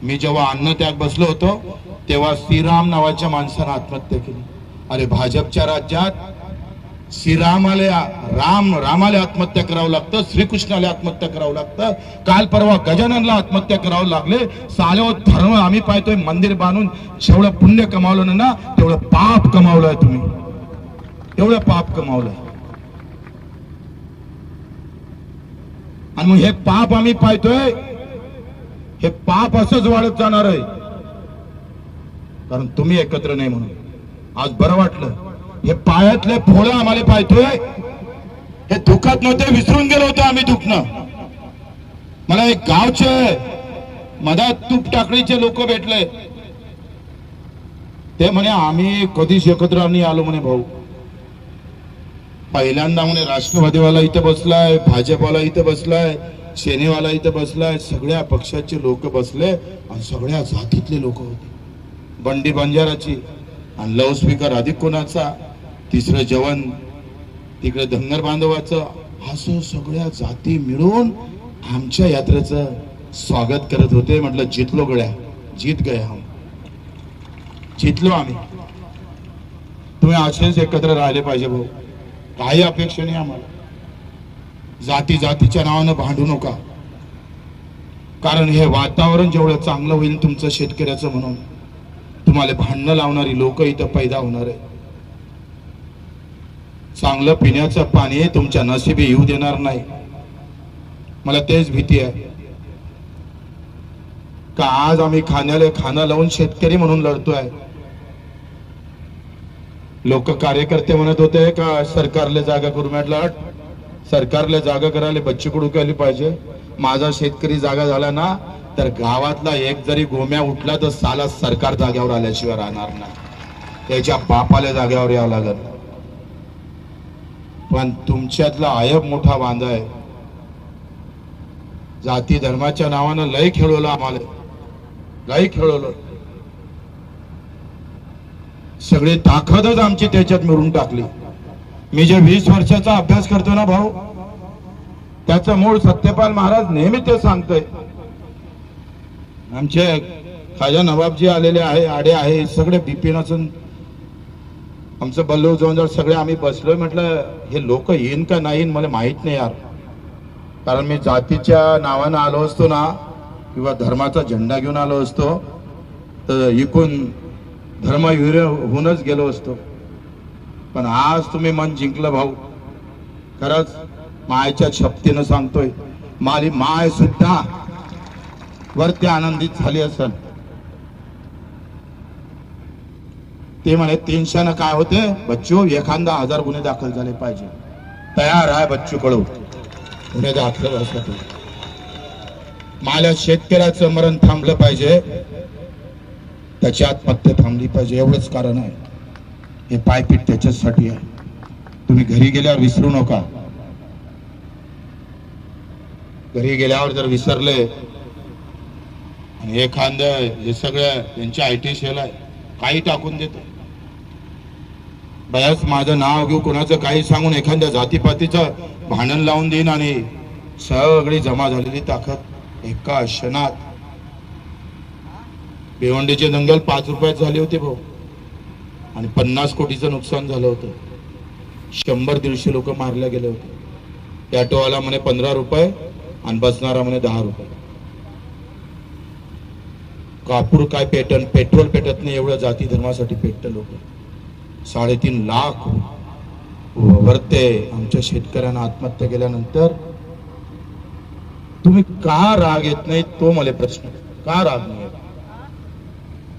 मी जेव्हा अन्नत्याग बसलो होतो तेव्हा श्रीराम नावाच्या माणसानं आत्महत्या केली. अरे भाजपच्या राज्यात श्रीरामाला रामाला आत्महत्या करावं लागतं, श्रीकृष्णाला आत्महत्या करावं लागतं. काल परवा गजाननला आत्महत्या करावं लागले. सालो धर्म आम्ही पाहतोय, मंदिर बांधून जेवढं पुण्य कमावलं ना तेवढं पाप कमावलंय तुम्ही, तेवढं पाप कमावलंय. आणि मग हे पाप आम्ही पाहतोय, हे पाप असंच वाढत जाणार आहे, कारण तुम्ही एकत्र नाही म्हणून. आज बरं वाटलं. हे पायातले फोळं आम्हाला पाहतोय, हे दुखत नव्हते, विसरून गेलो होतो आम्ही दुखणं. मला एक गावचे मधात तूप टाकळीचे लोक भेटले. ते म्हणे आम्ही कधीच एकत्र नाही आलो म्हणे भाऊ. पहिल्यांदा म्हणे राष्ट्रवादीवाला इथं बसलाय, भाजपवाला इथं बसलाय, सेनेवाला इथं बसलाय, सगळ्या पक्षाचे लोक बसले आणि सगळ्या जातीतले लोक होते. बंडी बंजाराची आणि लाऊडस्पीकर अधिक कोणाचा. तिसरं जेवण तिकडे धनगर बांधवाचं, असं सगळ्या जाती मिळून आमच्या यात्रेचं स्वागत करत होते. म्हटलं जितलो गड्या, जीत गया हम, जितलो आम्ही. तुम्ही असेच एकत्र राहिले पाहिजे भाऊ. काही अपेक्षा नाही आम्हाला. जाती जातीच्या नावानं भांडू नका, कारण हे वातावरण जेवढं चांगलं होईल तुमचं शेतकऱ्याचं म्हणून, तुम्हाला भांडणं लावणारी लोक इथं पैदा होणार आहे. चांगलं पिण्याचं पाणी तुमच्या नशिबी येऊ देणार नाही. मला तेच भीती आहे का आज आम्ही खाणं लावून शेतकरी म्हणून लढतोय. लोक कार्यकर्ते म्हणत होते का सरकारला जागा करू. म्हटलं सरकारला जागा करायला बच्ची कडू केली पाहिजे. माझा शेतकरी जागा झाला ना तर गावातला एक जरी गोम्या उठला तर साला सरकार जाग्यावर आल्याशिवाय राहणार नाही. त्याच्या बापाला जाग्यावर यावं लागत. पण तुमच्यातला आयब मोठा बांधा आहे. जाती धर्माच्या नावानं लय खेळवलं आम्हाला, लय खेळवलं. सगळी ताकदच आमची त्याच्यात मिळून टाकली. मी जे 20 वर्षाचा अभ्यास करतो ना भाऊ, त्याचं मूळ सत्यपाल महाराज नेहमी ते सांगतोय. आमचे खाजा नवाबजी आलेले आहे, आडे आहे, सगळे बिपिनाचं आमचं बल्लू जवळ सगळे आम्ही बसलोय. म्हटलं हे लोक येईन का नाही मला माहित नाही यार, कारण मी जातीच्या नावानं आलो असतो ना किंवा धर्माचा झेंडा घेऊन आलो असतो तर इकून धर्मवीर होऊनच गेलो असतो. पण आज तुम्ही मन जिंकलं भाऊ. खरंच मायच्या शक्तीनं सांगतोय, माझी माय सुद्धा वरती आनंदित झाली असेल. ते म्हणे 300 काय होते बच्चू, एखादा 1000 गुन्हे दाखल झाले पाहिजे. तयार आहे बच्चू कडू गुन्हे दाखल असतात. माझ्या शेतकऱ्याचं मरण थांबलं पाहिजे, त्याची आत्महत्या थांबली पाहिजे, एवढंच कारण आहे. हे पायपीट त्याच्यासाठी आहे. तुम्ही घरी गेल्यावर विसरू नका. घरी गेल्यावर जर विसरले आणि एखादं हे सगळं त्यांच्या IT सेल आहे काही टाकून देतो, बयाच माझं नाव घेऊ कोणाचं काही सांगून एखाद्या जातीपातीचं भांडण लावून देईन आणि सगळी जमा झालेली ताकद एका क्षणात. भिवंडीचे दंगल 5 रुपयात झाले होते भाऊ आणि 50 कोटीचं नुकसान झालं होतं. 100-150 लोक मारले गेले होते. ऑटोवाला म्हणे 15 रुपये आणि बसणारा म्हणे 10 रुपये. कापूर काय पेट्रोल पेटत नाही एवढं जाती धर्मासाठी पेटत लोक. 3.5 लाख वरते आमच्या शेतकऱ्यांना आत्महत्या केल्यानंतर तुम्ही का राग येत नाही तो मला प्रश्न. का राग नाही?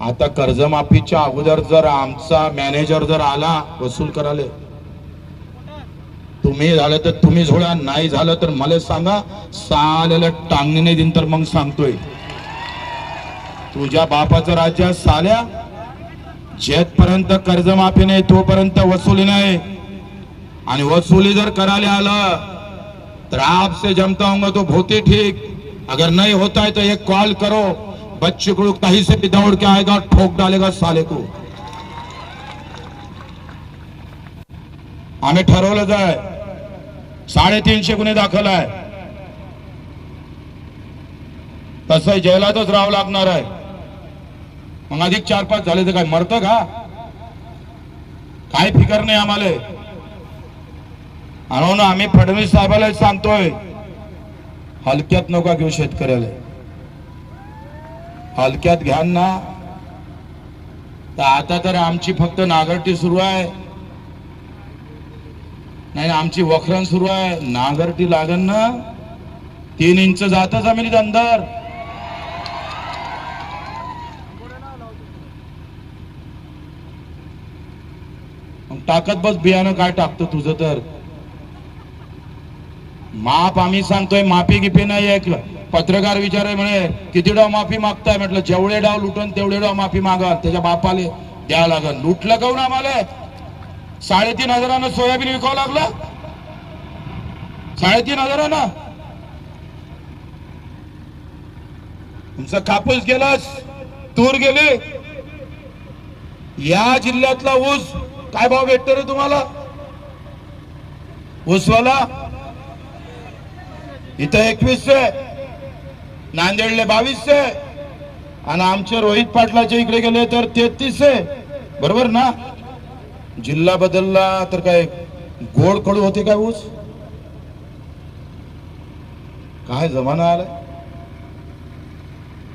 आता कर्जमाफीच्या अगोदर जर आमचा मॅनेजर जर आला वसूल करायला, तुम्ही झालं तर तुम्ही झोडा, नाही झालं तर मला सांगा, साल्याला टांगणी नाही देईन. तर मग सांगतोय तुझ्या बापाचं राज्य साल्या, जेथपर्यंत कर्जमाफी नाही तोपर्यंत वसुली नाही. आणि वसुली जर करायला आलं तर आपसे जमता होगा तो बहुत ही ठीक, अगर नहीं होता है तो एक कॉल करो, बच्चे को कहीं से भी दौड़ के आएगा, ठोक डालेगा साले को. आम्ही ठरवलं जाय 350 गुन्हे दाखल आहे, तसं जेलातच राहावं लागणार आहे. मग अधिक 4-5 झाले तर काय मरतं का? काय फिकर नाही आम्हाला. म्हणून आम्ही फडणवीस साहेबाला सांगतोय, हलक्यात नका घेऊ शेतकऱ्याला. हलक्यात घ्या ना तर आता तर आमची फक्त नांगरटी सुरू आहे, नाही आमची वखरण सुरू आहे. नांगरटी लागन ना 3 इंच जात जमिनीत अंदर. टाकत बस बियाणं काय टाकतो तुझं तर. माप आम्ही सांगतोय, माफी गिफी नाही. एक पत्रकार विचारे म्हणे किती डाव माफी मागताय. म्हटलं जेवढे डाव लुटून तेवढे डाव माफी मागा, त्याच्या बापाले द्या लागल. लुटलं काऊन आम्हाला? 3,500 सोयाबीन विकावं लागलं. 3,500 तुमचं कापूस गेलास, तूर गेले. या जिल्ह्यातला ऊस काय भाव भेटतो रे तुम्हाला ऊसवाला? इथं 2100, नांदेडले 2200 आणि आमच्या रोहित पाटलाच्या इकडे गेले तर 3300, बरोबर ना? जिल्हा बदलला तर काय गोड कडू होते काय ऊस? काय जमाना आलाय?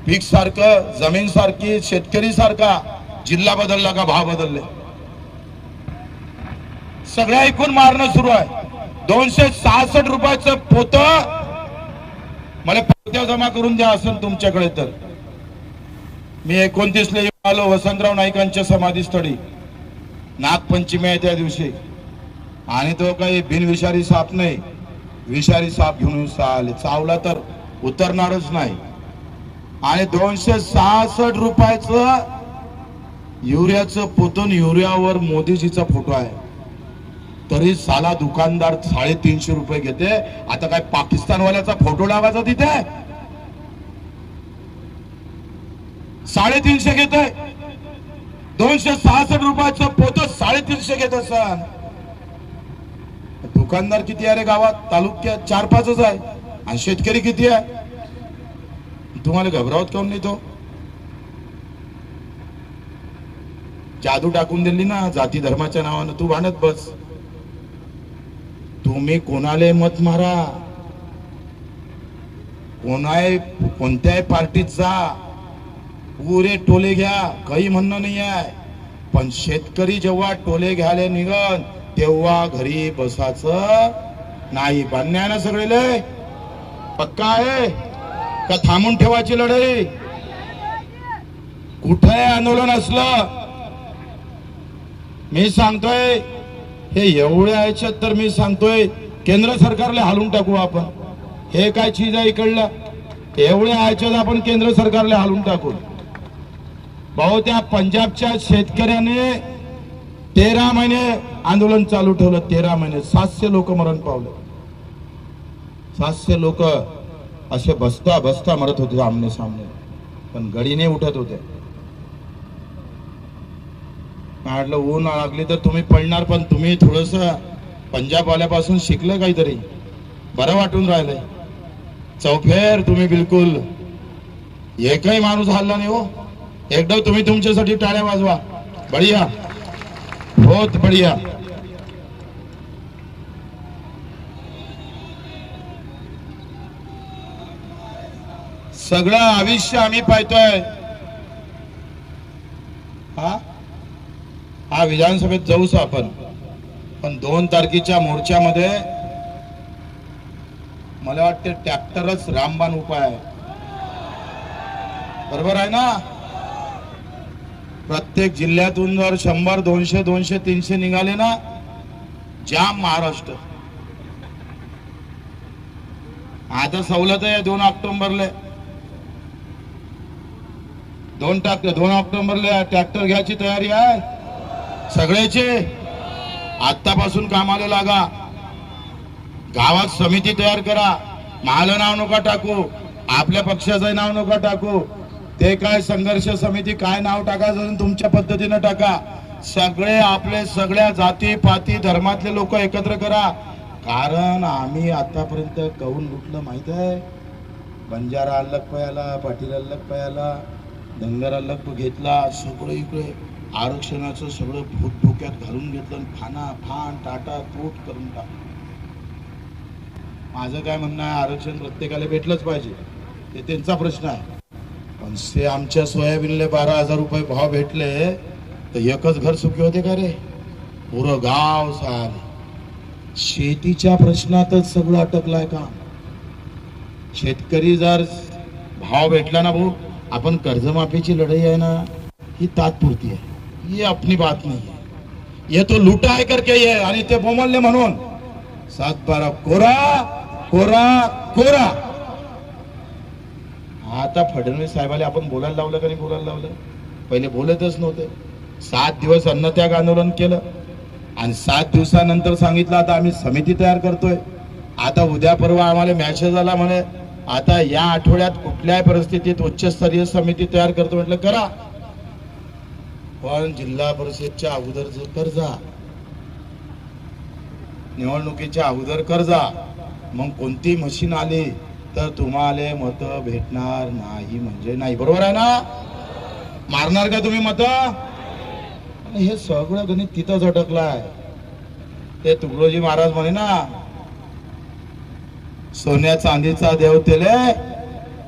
पीक सारखं, जमीन सारखी, शेतकरी सारखा, जिल्हा बदलला का भाव बदलले? सगळ्या ऐकून मारणं सुरू आहे. 266 रुपयाचं पोत मला पोत्या जमा करून द्या असेल तुमच्याकडे तर. मी 29ला आलो वसंतराव नाईकांच्या समाधीस्थळी. नागपंचमी आहे त्या दिवशी आणि तो काही बिनविषारी साप नाही, विषारी साप घेऊन आले. चावला तर उतरणारच नाही. आणि 266 रुपयाचं युरियाचं पोतन, युरियावर मोदीजीचा फोटो आहे. तरी साला दुकानदार 350 रुपये घेते. आता काय पाकिस्तानवाल्याचा फोटो लावायचा तिथे? 350 घेते. 266 रुपयाचं पोत 350 घेत असन. दुकानदार किती आहे रे गावात, तालुक्यात? 4-5च आहे. आणि शेतकरी किती आहे? तुम्हाला घबरावत काऊन नाही? तो जादू टाकून दिली ना जाती धर्माच्या नावानं. तू भांडत बस. तुम्ही कोणाला मत मारा, कोणत्याही पार्टीत जा, पुरे टोले घ्या, काही म्हणणं नाही आहे. पण शेतकरी जेव्हा टोले घ्यायला निघन तेव्हा घरी बसायचं नाही. बांधण्या ना सगळे पक्का आहे का? थांबून ठेवायची लढाई? कुठे आंदोलन असलं मी सांगतोय, हे एवढे याच्यात तर मी सांगतोय केंद्र सरकारला हालून टाकू आपण. हे काय चीज आहे इकडलं? एवढे याच्यात आपण केंद्र सरकारला हालून टाकू. भाऊ त्या पंजाबच्या शेतकऱ्याने 13 महिने आंदोलन चालू ठेवलं. 13 महिने 700 लोक मरण पावले. 700 लोक असे बसता बसता मरत होते आमने सामने, पण गडीने उठत होते. म्हटलं ऊन लागली तर तुम्ही पडणार, पण तुम्ही थोडस पंजाब वाल्यापासून शिकलं काहीतरी, बरं वाटून राहिलंय. चौफेर तुम्ही बिलकुल एकही माणूस हल्ला नाही हो. एकदा तुम्ही तुमच्यासाठी टाळ्या वाजवा. बढिया, बहुत बढिया. सगळं आयुष्य आम्ही पाहतोय. हा विधानसभेत जाऊच आपण, पण 2 तारखेच्या मोर्चामध्ये मला वाटते ट्रॅक्टरच रामबाण उपाय आहे. बरोबर आहे ना? प्रत्येक जिल्ह्यातून जर 100, 200, 200, 300 निघाले ना, जाम महाराष्ट्र. आता सवलत आहे 2 ऑक्टोबरला. 2 ऑक्टोबरला ट्रॅक्टर घ्यायची तयारी आहे सगळ्याची. आतापासून कामाला लागा. गावात समिती तयार करा. माझं नाव नका टाकू, आपल्या पक्षाचं नाव नका टाकू. ते काय संघर्ष समिती काय नाव टाकायचं तुमच्या पद्धतीनं टाका. सगळे आपले सगळ्या जाती पाती धर्मातले लोक एकत्र करा. कारण आम्ही आतापर्यंत कौन लुटलं माहित आहे? बंजारा अलग पयाला, पाटील अलग पयाला, धनगर अलग घेतला. सगळं इकडे आरक्षणाचं सगळं भूत डोक्यात घालून घेतलं. फान टाटा तोट करून टाक. माझं काय म्हणणं आहे, आरक्षण प्रत्येकाला भेटलंच पाहिजे, ते त्यांचा प्रश्न आहे. पण से आमच्या सोयाबीनला 12,000 रुपये भाव भेटले तर एकच घर सुखी होते का रे? पुरं गाव सारे. शेतीच्या प्रश्नातच सगळं अटकलाय का? शेतकरी जर भाव भेटला ना भाऊ, आपण कर्जमाफीची लढाई आहे ना, ही तात्पुरती आहे. ये अपनी बात नहीं है, ये तो लूटा है करके ये. आणि ते बोमलले म्हणून 7-12 कोरा कोरा कोरा. आता फडणवीस साहेबाला आपण बोलायला लावलं का नाही बोलायला लावलं? पहिले बोलतच नव्हते. 7 दिवस अन्नत्याग आंदोलन केलं आणि 7 दिवसानंतर सांगितलं आता आम्ही समिती तयार करतोय. आता उद्या परवा आम्हाला मॅसेज आला म्हणे आता या आठवड्यात कुठल्याही परिस्थितीत उच्चस्तरीय समिती तयार करतो. म्हटलं करा. पण जिल्हा परिषदच्या अगोदर कर जा, निवडणुकीच्या अगोदर कर जा. मग कोणती मशीन आली तर तुम्हाला मत भेटणार नाही म्हणजे नाही. बरोबर आहे ना? मारणार का तुम्ही मत? हे सगळं गणित तिथंच अटकलाय. ते तुकडोजी महाराज म्हणे ना, सोन्या चांदीचा देव तेले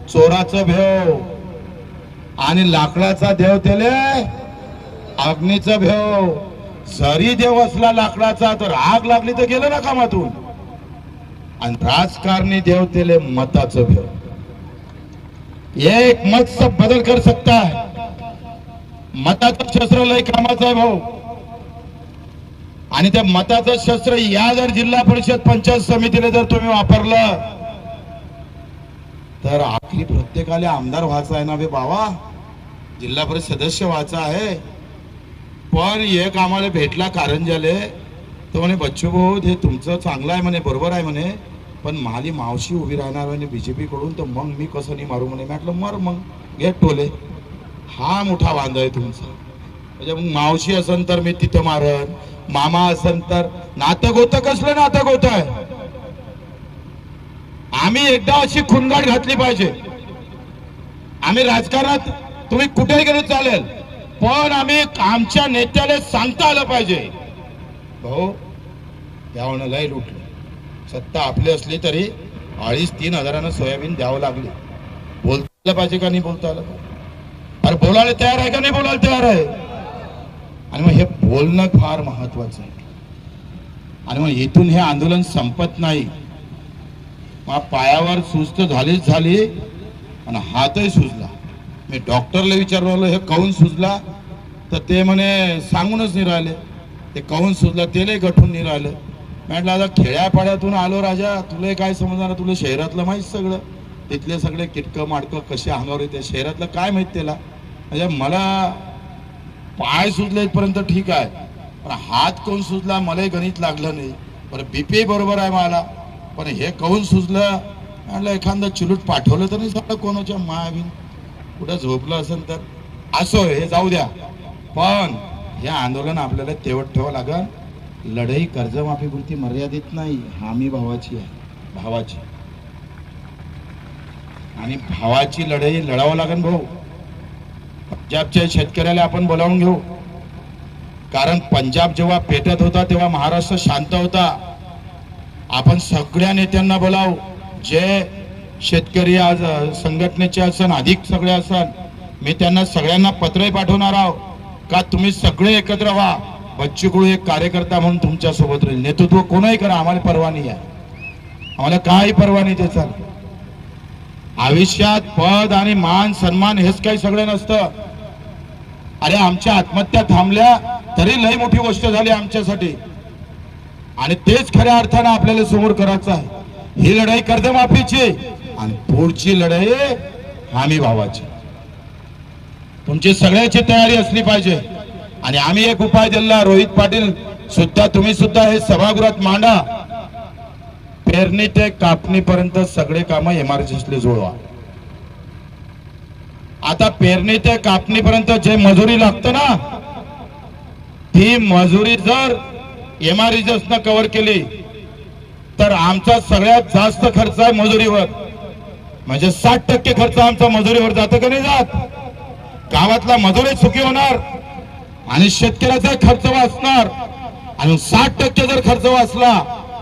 चोराचं भेव आणि लाकडाचा देव तेले अग्नीचं भेव. जरी देव असला लाकडाचा तर आग लागली तर गेलं ना कामातून. आणि राजकारणी देव तेले मताचं भेव. एक मत सब बदल कर सकता है. मताचं शस्त्र लय कामाचं आहे भाऊ. आणि त्या मताचं शस्त्र या जर जिल्हा परिषद पंचायत समितीला जर तुम्ही वापरलं तर आखरी प्रत्येकाला आमदार व्हायचा आहे ना बे बाबा, जिल्हा परिषद सदस्य व्हायचा आहे. पण एक आम्हाला भेटला कारंजाले, तो म्हणे बच्चू भाऊ हे तुमचं चांगलं आहे म्हणे, बरोबर आहे म्हणे, पण माझी मावशी उभी राहणार म्हणे बीजेपी कडून, तर मग मी कसं नाही मारू म्हणे. म्हटलं मर मग घे टोले. हा मोठा वांदा आहे तुमचा. म्हणजे मग मावशी असन तर मी तिथं मारन, मामा असन तर. नातं गोतं कसलं नातं गोतं आहे? आम्ही एकदा अशी खुणगाट घातली पाहिजे. आम्ही राजकारणात तुम्ही कुठेही गेलो चालेल, पण आम्ही आमच्या नेत्याला सांगता आलं पाहिजे, भाऊ यावं लय लुटलं. सत्ता आपली असली तरी 2,500-3 हजारानं सोयाबीन द्यावं लागले. बोलता आलं पाहिजे का नाही बोलता आलं पाहिजे? अरे बोलायला तयार आहे का नाही बोलायला तयार आहे? आणि मग हे बोलणं फार महत्वाचं आहे. आणि मग इथून हे आंदोलन संपत नाही. मग पायावर सुस्त झालीच झाली आणि हातही सुजला. मी डॉक्टरला विचारलं हे काहून सुजला, तर ते म्हणे सांगूनच नाही राहिले. ते काहून सुजला तेले गठून नाही राहिलं. म्हटलं आता खेड्यापाड्यातून आलो राजा, तुला काय समजणार? तुला शहरातलं माहीत सगळं, तिथले सगळे किटकं माडकं कसे अंगावर येते, शहरातलं काय माहित त्याला. म्हणजे मला पाय सुजले इथपर्यंत ठीक आहे, पण हात कोण सुजला मलाही गणित लागलं नाही. बरं बीपी बरोबर आहे मला, पण हे काहून सुजलं? म्हटलं एखादं चिलूट पाठवलं तर नाही झालं कोणाच्या मायाबीन, कुठं झोपलं असेल तर. असो हे जाऊ द्या, पण हे आंदोलन आपल्याला तेवढं ठेवावं लागेल. लढाई कर्जमाफीपुरती मर्यादित नाही, हामी भावाची आहे, भावाची. आणि भावाची लढाई लढावं लागेल भाऊ. पंजाबच्या शेतकऱ्याला आपण बोलावून घेऊ, कारण पंजाब जेव्हा पेटत होता तेव्हा महाराष्ट्र शांत होता. आपण सगळ्या नेत्यांना बोलावू, जे शेतकरी आज संघटनेचे असन अधिक सगळे असन, मी त्यांना सगळ्यांना पत्रही पाठवणार आहोत का तुम्ही सगळे एकत्र व्हा. बच्चू कडू एक कार्यकर्ता म्हणून तुमच्या सोबत राहील. नेतृत्व कोणीही करा, आम्हाला परवा नाही आहे, आम्हाला काही परवा नाही त्याचा. आयुष्यात पद आणि मान सन्मान हेच काही सगळं नसतं. अरे आमच्या आत्महत्या थांबल्या तरी लई मोठी गोष्ट झाली आमच्यासाठी, आणि तेच खऱ्या अर्थानं आपल्याला समोर करायचं आहे. ही लढाई कर्जमाफीची आणि पुढची लढाई हामी भावाची. तुमची सगळ्याची तयारी असली पाहिजे. आणि आम्ही एक उपाय दिला, रोहित पाटील सुद्धा तुम्ही सुद्धा हे सभागृहात मांडा. पेरणी ते कापणीपर्यंत सगळे कामं एमआरजीएसले जोडवा. आता पेरणी ते कापणीपर्यंत जे मजुरी लागतं ना, ती मजुरी जर एमआरजीएसनं कव्हर केली तर आमचा सगळ्यात जास्त खर्च आहे मजुरीवर. म्हणजे 60% खर्च आमचा मजुरीवर जातं का नाही जात? गावातला मजुरी सुखी होणार आणि शेतकऱ्याचा खर्च वाचणार. आणि 60% जर खर्च वाचला,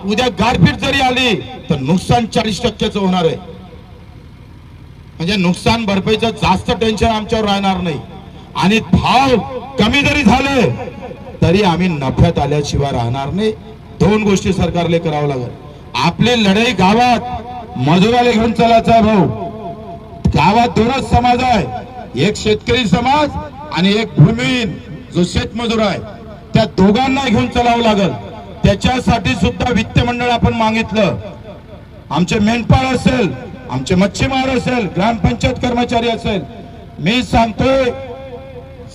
उद्या गारपीट जरी आली तर नुकसान 40%चं होणार आहे. म्हणजे नुकसान भरपाईचं जास्त टेन्शन आमच्यावर राहणार नाही. आणि भाव कमी जरी झाले तरी आम्ही नफ्यात आल्याशिवाय राहणार नाही. दोन गोष्टी सरकारला करावं लागेल. आपली लढाई गावात मजुराला घेऊन चालायचं आहे भाऊ. गावात दोनच समाज आहे, एक शेतकरी समाज आणि एक भूमिहीन जो शेतमजूर आहे. त्या दोघांना घेऊन चालावं लागेल. त्याच्यासाठी सुद्धा वित्त मंडळ आपण मागितलं. आमचे मेंढपाळ असेल, आमचे मच्छीमार असेल, ग्रामपंचायत कर्मचारी असेल, मी सांगतोय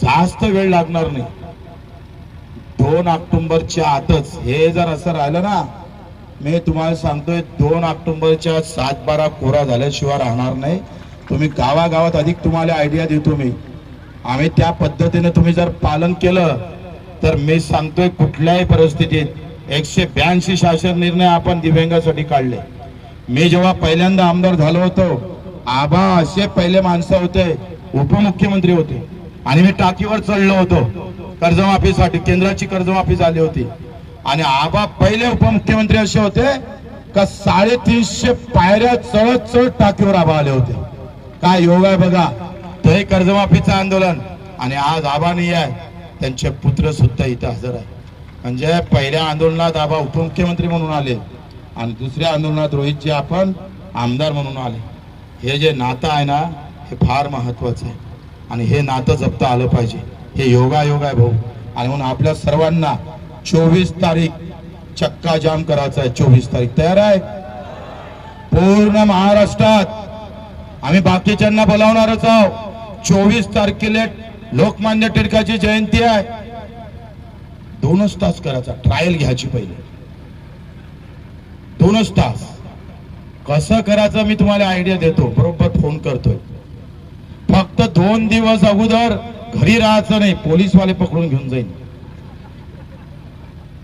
जास्त वेळ लागणार नाही. 2 ऑक्टोबरच्या आतच हे जर असं राहिलं ना, मी तुम्हाला सांगतोय 2 ऑक्टोबरच्या 7-12 कोरा झाल्याशिवाय राहणार नाही. तुम्ही गावागावात अधिक तुम्हाला आयडिया देतो मी. आम्ही त्या पद्धतीने तुम्ही जर पालन केलं तर मी सांगतोय कुठल्याही परिस्थितीत 182 शासन निर्णय आपण दिव्यांगासाठी काढले. मी जेव्हा पहिल्यांदा आमदार झालो होतो, आबा असे पहिले माणसं होते, उपमुख्यमंत्री होते आणि मी टाकीवर चढलो होतो कर्जमाफीसाठी. केंद्राची कर्जमाफी झाली होती आणि आबा पहिले उपमुख्यमंत्री असे होते का 350 पायऱ्या चढत चढत टाकीवर आबा आले होते. काय योग आहे बघा. ते कर्जमाफीचं आंदोलन आणि आज आबा नाही आहे, त्यांचे पुत्र सुद्धा इथं हजर आहे. म्हणजे पहिल्या आंदोलनात आबा उपमुख्यमंत्री म्हणून आले आणि दुसऱ्या आंदोलनात रोहितजी आपण आमदार म्हणून आले. हे जे नातं आहे ना, हे फार महत्वाचं आहे आणि हे नातं जपता आलं पाहिजे. हे योगायोग आहे भाऊ. आणि म्हणून आपल्या सर्वांना 24 तारीख चक्का जाम करायचा आहे. 24 तारीख तयार आहे. पूर्ण महाराष्ट्रात आम्ही बाकीच्यांना बोलावणारच आहोत. 24 तारखेला लोकमान्य टिळकाची जयंती आहे. 2च तास करायचा, ट्रायल घ्यायची पहिले. 2च तास कसं करायचं मी तुम्हाला आयडिया देतो, बरोबर फोन करतोय. फक्त 2 दिवस अगोदर घरी राहायचं नाही, पोलीसवाले पकडून घेऊन जाईल.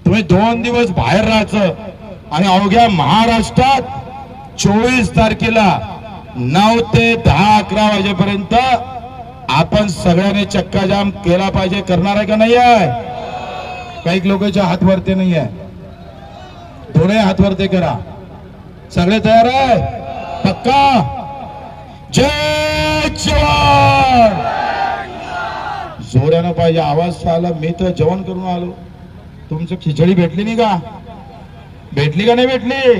तुम्ही 2 दिवस बाहेर राहायचं आणि अवघ्या महाराष्ट्रात 24 तारखेला 9 ते 10-11 वाजेपर्यंत आपण सगळ्यांनी चक्का जाम केला पाहिजे. करणार आहे का नाही आहे? काही लोकांच्या हात वरते नाही आहे, थोडे हात वरते करा. सगळे तयार आहे? पक्का? जय जवान. जोरानं पाहिजे, आवाज आला. मी तर जेवण करून आलो. तुमचं खिचडी भेटली नाही का? भेटली का नाही भेटली?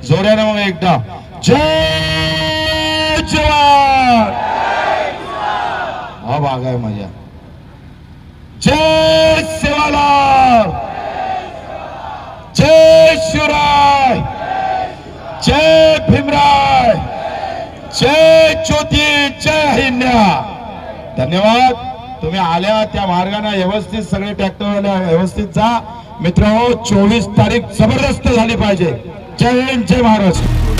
जोरानं मग एकदा जय जवान. हा भाग आहे माझ्या. जय सेवालाल, जय शिवराय, जय भीमराय, जय ज्योती, जय हिंद्या. धन्यवाद. तुम्ही आल्या त्या मार्गाने व्यवस्थित सगळे ट्रॅक्टरवाले व्यवस्थित जा. मित्रांनो, 24 तारीख जबरदस्त झाली पाहिजे. जय हिंद, जय महाराष्ट्र.